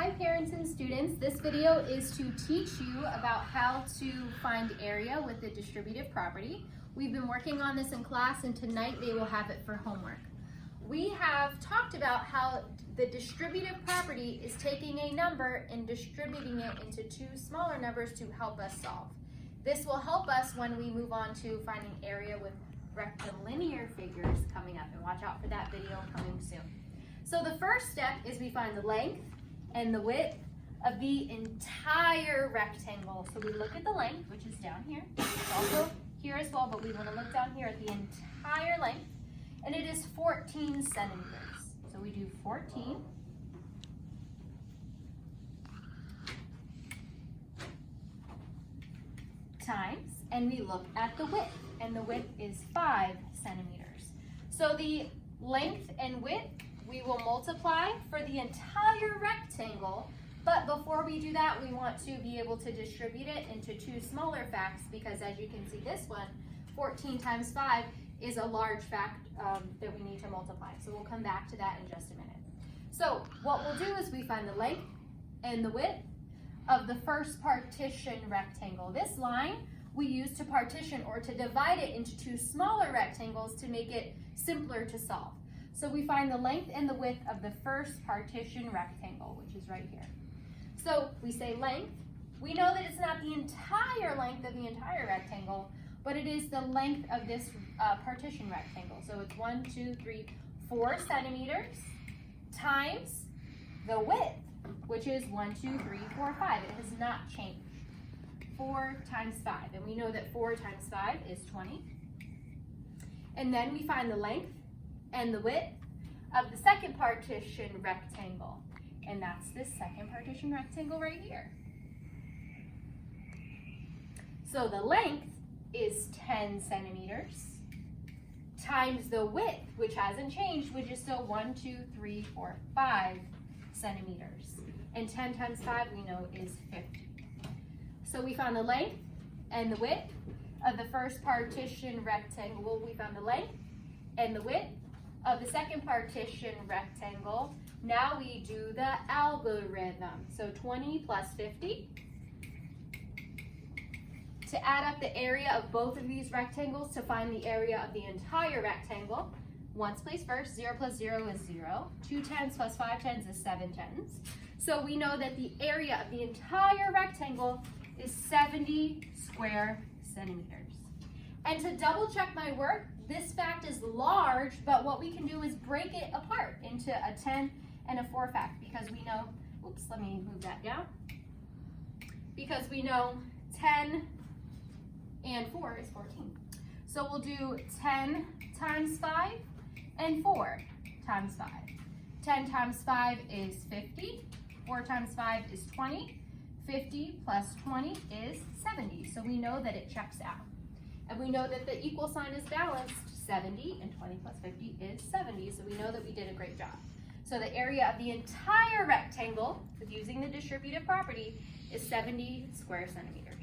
Hi parents and students, this video is to teach you about how to find area with the distributive property. We've been working on this in class and tonight they will have it for homework. We have talked about how the distributive property is taking a number and distributing it into two smaller numbers to help us solve. This will help us when we move on to finding area with rectilinear figures coming up, and watch out for that video coming soon. So the first step is we find the length and the width of the entire rectangle. So we look at the length, which is down here. It's also here as well, but we want to look down here at the entire length, and it is 14 centimeters. So we do 14 times, and we look at the width, and the width is 5 centimeters. So the length and width we will multiply for the entire rectangle, but before we do that, we want to be able to distribute it into two smaller facts, because as you can see, this one, 14 times 5, is a large fact that we need to multiply. So we'll come back to that in just a minute. So what we'll do is we find the length and the width of the first partition rectangle. This line we use to partition or to divide it into two smaller rectangles to make it simpler to solve. So we find the length and the width of the first partition rectangle, which is right here. So we say length. We know that it's not the entire length of the entire rectangle, but it is the length of this partition rectangle. So it's 1, 2, 3, 4 centimeters times the width, which is 1, 2, 3, 4, 5. It has not changed. 4 times 5, and we know that 4 times 5 is 20. And then we find the length and the width of the second partition rectangle, and that's this second partition rectangle right here. So the length is 10 centimeters times the width, which hasn't changed, which is still 1, 2, 3, 4, 5 centimeters. And 10 times 5 we know is 50. So we found the length and the width of the first partition rectangle. We found the length and the width of the second partition rectangle. Now we do the algorithm. So 20 plus 50. To add up the area of both of these rectangles to find the area of the entire rectangle, ones place first. 0 plus 0 is 0. 2 tens plus 5 tens is 7 tens. So we know that the area of the entire rectangle is 70 square centimeters. And to double check my work, this fact is large, but what we can do is break it apart into a 10 and a 4 fact, because we know, oops, let me move that down. Because we know 10 and 4 is 14. So we'll do 10 times 5 and 4 times 5. 10 times 5 is 50. 4 times 5 is 20. 50 plus 20 is 70. So we know that it checks out. And we know that the equal sign is balanced. 70 and 20 plus 50 is 70. So we know that we did a great job. So the area of the entire rectangle, with using the distributive property, is 70 square centimeters.